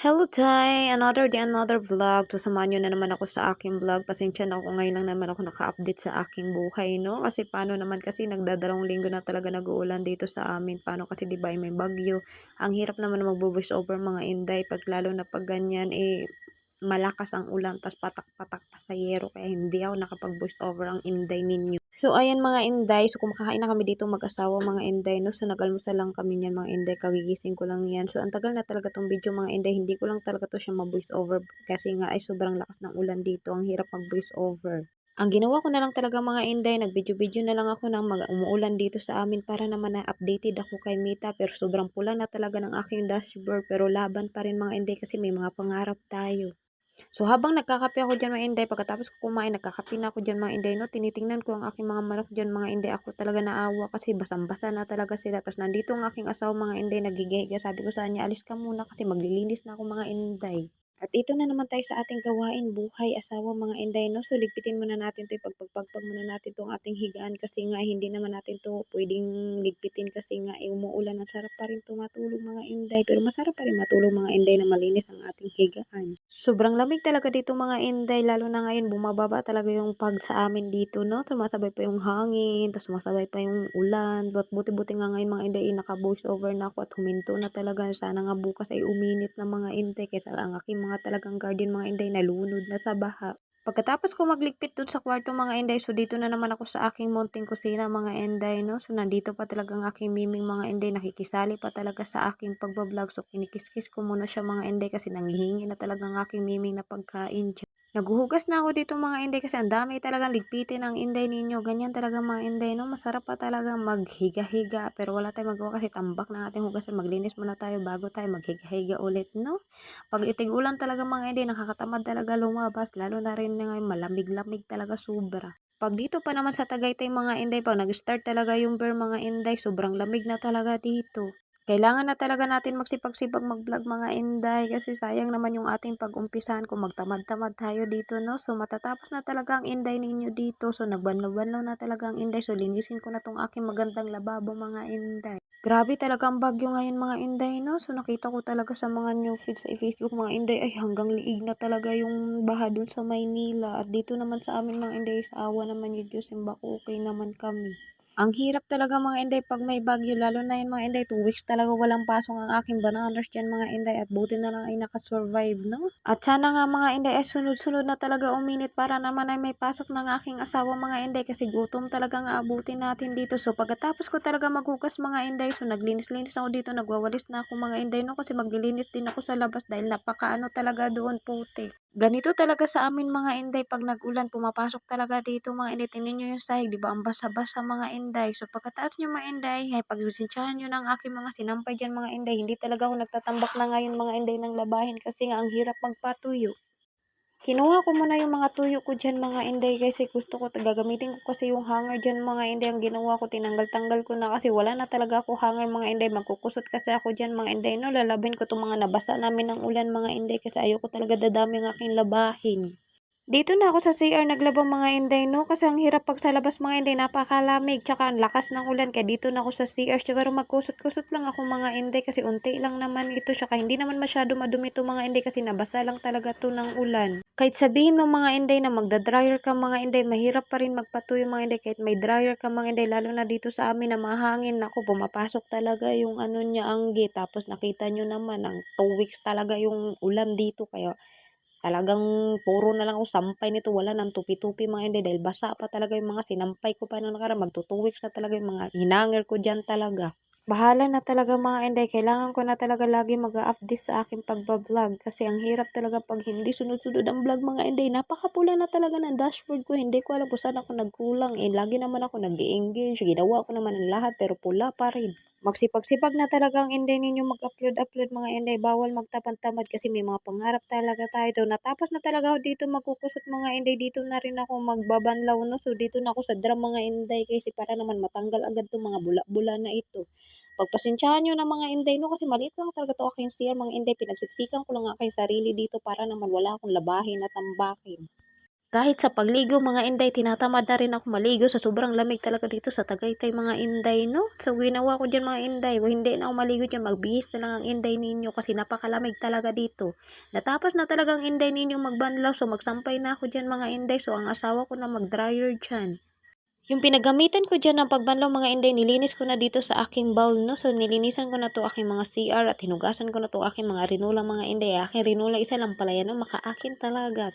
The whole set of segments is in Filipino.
Hello Tay! Another day, another vlog. So, samahan nyo na naman ako sa aking vlog. Pasensya na ako, ngayon lang naman ako naka-update sa aking buhay, no? Kasi paano naman kasi nagdadalawang linggo na talaga nag-uulan dito sa amin. Paano kasi di ba may bagyo. Ang hirap naman na mag-voice over mga inday. Pag lalo na pag ganyan, malakas ang ulan, tas patak-patak pa sa yero. Kaya hindi ako nakapag-voice over ang inday ninyo. So, ayan mga inday. So, kumakain na kami dito mag-asawa mga inday, no? So, nag-almusal lang kami niyan mga inday. Kagigising ko lang yan. So, ang tagal na talaga tong video mga inday. Hindi ko lang talaga to siya ma-voice over. Kasi nga ay sobrang lakas ng ulan dito. Ang hirap mag-voice over. Ang ginawa ko na lang talaga mga inday, nag-video-video na lang ako ng umuulan dito sa amin para naman na updated ako kay Mita. Pero sobrang pula na talaga ng aking dashboard. Pero laban pa rin mga inday kasi may mga pangarap tayo. So, habang nagkakape ako diyan mga inday, pagkatapos ko kumain, nagkakape na ako diyan mga inday, no? Tinitingnan ko ang aking mga manok diyan mga inday. Ako talaga naawa kasi basang-basa na talaga sila. Tapos nandito ang aking asawa mga inday, nagigiga. Sabi ko sa kanya, alis ka muna kasi maglilinis na ako mga inday. At ito na naman tayo sa ating gawain, buhay, asawa, mga inday, no? So, ligpitin muna natin to, pagpagpagpag muna natin itong ating higaan kasi nga hindi naman natin to pwedeng ligpitin kasi nga umuulan. Ang sarap pa rin tumatulog mga inday, pero masarap pa rin matulog mga inday na malinis ang ating higaan. Sobrang lamig talaga dito mga inday, lalo na ngayon bumababa talaga yung pag sa amin dito, no? Sumasabay pa yung hangin, tapos sumasabay pa yung ulan. But buti-buti nga ngayon mga inday, naka-voice over na ako at huminto na talaga. Sana nga bukas ay uminit na mga inday, kaysa ang aking mga talagang garden mga inday nalunod na sa baha. Pagkatapos ko magligpit dun sa kwarto mga inday, so dito na naman ako sa aking munting kusina mga inday, no? So nandito pa talaga ang aking miming mga inday, nakikisali pa talaga sa aking pagbablog. So kinikis-kis ko muna siya mga inday kasi nangihingi na talaga ang aking miming na pagkain dyan. Naghuhugas na ako dito mga inday kasi ang dami talagang ligpitin ang inday ninyo. Ganyan talaga mga inday, no? Masarap pa talaga maghiga-higa pero wala tayong magawa kasi tambak na ating hugasan. Maglinis muna tayo bago tayo maghiga-higa ulit, no? Pag itig-ulan talaga mga inday, nakakatamad talaga lumabas. Lalo na rin ngayon, malamig-lamig talaga sobra. Pag dito pa naman sa Tagaytay mga inday, pag nag-start talaga yung bear mga inday, sobrang lamig na talaga dito. Kailangan na talaga natin magsipag-sipag mag-vlog mga inday kasi sayang naman yung ating pag-umpisahan kung magtamad-tamad tayo dito, no? So matatapos na talaga ang inday ninyo dito. So nagbanlaw-banlaw na talaga ang inday. So linisin ko na tong aking magandang lababo mga inday. Grabe talaga ang bagyo ngayon mga inday, no? So nakita ko talaga sa mga new feeds sa Facebook mga inday, ay hanggang liig na talaga yung baha dun sa Maynila. At dito naman sa amin mga inday, sa awa naman yung Diyos, yung bako okay naman kami. Ang hirap talaga mga inday pag may bagyo, lalo na yun mga inday, 2 weeks talaga walang pasong ang aking bananas dyan mga inday at buti na lang ay nakasurvive, no? At sana nga mga inday ay sunod-sunod na talaga uminit para naman ay may pasok ng aking asawa mga inday kasi gutom talagang aabutin natin dito. So pagkatapos ko talaga maghugas mga inday, so naglinis-linis ako dito, nagwawalis na ako mga inday, no? Kasi maglilinis din ako sa labas dahil napakaano talaga doon putik. Ganito talaga sa amin mga inday, pag nag-ulan, pumapasok talaga dito mga inday. Tingnan nyo yung sahig, di ba? Ang basa-basa mga inday. So pagkatapos nyo mga inday, ay pagresensyahan nyo ng aking mga sinampay dyan mga inday. Hindi talaga ako nagtatambak na ngayon mga inday ng labahin kasi nga ang hirap magpatuyo. Kinuha ko muna yung mga tuyo ko dyan mga inday kasi gusto ko, gagamitin ko kasi yung hanger dyan mga inday. Ang ginawa ko, tinanggal-tanggal ko na kasi wala na talaga ako hanger mga inday. Magkukusot kasi ako dyan mga inday, no? Lalabhin ko itong mga nabasa namin ng ulan mga inday kasi ayoko talaga dadami ang aking labahin. Dito na ako sa CR naglaba mga inday, no? Kasi ang hirap pag sa labas mga inday, napakalamig. Tsaka ang lakas ng ulan. Kaya dito na ako sa CR. Pero magkusot-kusot lang ako mga inday kasi unti lang naman ito. Tsaka hindi naman masyado madumi ito mga inday kasi nabasa lang talaga to ng ulan. Kahit sabihin ng mga inday na magda-dryer ka mga inday, mahirap pa rin magpatuyo mga inday kahit may dryer ka mga inday. Lalo na dito sa amin na mahangin. Ako, pumapasok talaga yung ano niya, anggi. Tapos nakita nyo naman, ang 2 weeks talaga yung ulan dito. Kaya talagang puro na lang ako sampay nito, wala nang tupi-tupi mga inday dahil basa pa talaga yung mga sinampay ko pa nung nakaraan. Magto 2 weeks na talaga yung mga hinangir ko dyan talaga. Bahala na talaga mga inday, kailangan ko na talaga lagi mag-update sa aking pagbablog kasi ang hirap talaga pag hindi sunod-sunod ang vlog mga inday. Napakapula na talaga ng dashboard ko, hindi ko alam kung saan ako nagkulang. Lagi naman ako nag-engage, ginawa ko naman ang lahat pero pula pa rin. Magsipag-sipag na talaga ang inday ninyo mag-upload mga inday. Bawal magtamad-tamad kasi may mga pangarap talaga tayo. So, natapos na talaga ako dito magkukusot mga inday. Dito na rin ako magbabanlaw, no? So, dito na ako sa drum mga inday kasi para naman matanggal agad itong mga bula-bula na ito. Pagpasensyahan nyo na mga inday, no? Kasi maliit lang talaga to aking CR mga inday. Pinagsiksikan ko lang aking sarili dito para naman wala akong labahin at tambakin. Kahit sa pagligo mga inday, tinatamad na rin ako maligo sa sobrang lamig talaga dito sa Tagaytay mga inday, no? So, ginawa ko dyan mga inday, hindi na ako maligo dyan, magbihis na lang ang inday ninyo kasi napakalamig talaga dito. Natapos na talagang inday ninyo magbanlaw, so magsampay na ako dyan mga inday, so ang asawa ko na mag-dryer dyan. Yung pinagamitan ko dyan ng pagbanlaw mga inday, nilinis ko na dito sa aking bowl, no? So, nilinisan ko na to aking mga CR at hinugasan ko na to aking mga rinula mga inday. Aking rinula isa lang pala yan, no? Makaakin talaga.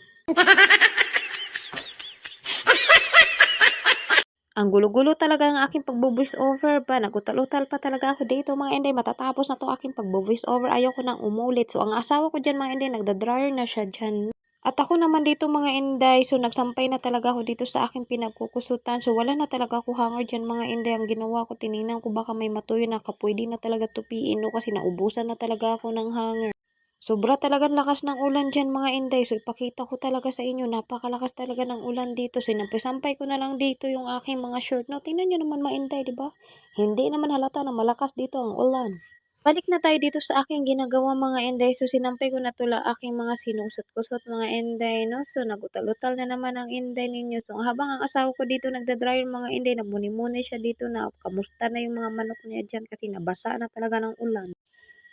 Ang gulo-gulo talaga ng aking pagbo-voice over ba, nagutal-utal pa talaga ako dito mga inday, matatapos na 'to aking pagbo-voice over, ayaw ko nang umulit. So, ang asawa ko diyan mga inday, nagda-dryer na siya diyan. At ako naman dito mga inday, so nagsampay na talaga ako dito sa aking pinagkukusutan. So, wala na talaga ako hanger diyan mga inday. Ang ginawa ko, tiningnan ko baka may matuyo na puwede na talaga tupiin 'no, kasi naubusan na talaga ako ng hanger. Sobra talagang lakas ng ulan diyan mga inday. So, ipakita ko talaga sa inyo, napakalakas talaga ng ulan dito. Sinampay-sampay ko na lang dito yung aking mga short. No, tingnan nyo naman mga inday, di ba? Hindi naman halata na malakas dito ang ulan. Balik na tayo dito sa aking ginagawa mga inday. So, sinampay ko na tula aking mga sinusot-kusot mga inday, no? So, nagutal-utal na naman ang inday ninyo. So, habang ang asawa ko dito nagda-dryer mga inday, nagmuni-muni siya dito na kamusta na yung mga manok niya dyan kasi nabasa na talaga ng ulan.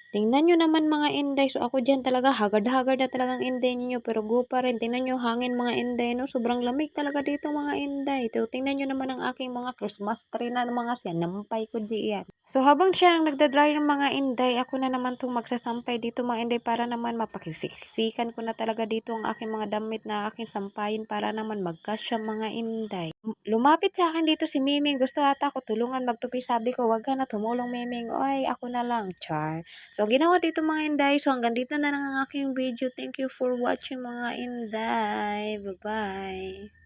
Tingnan niyo naman mga inday, so ako diyan talaga hagard-hagard na talagang inday niyo pero go pa rin. Tingnan niyo hangin mga inday 'no, sobrang lamig talaga dito mga inday. So tingnan niyo naman ang aking mga Christmas tree na mga sinampay ko diyan. So habang siya ang nagda-dry ng mga inday, ako na naman 'tong magsasampay dito mga inday para naman mapakisiksikan ko na talaga dito ang aking mga damit na aking sampayin para naman magkasya mga inday. Lumapit sa akin dito si Miming, gusto ata ako tulungan magtupi. Sabi ko, wag ka na tumulong Miming. Oy, ako na lang, char. So, ginawa dito mga inday. So, hanggang dito na lang ang aking video. Thank you for watching mga inday. Bye-bye.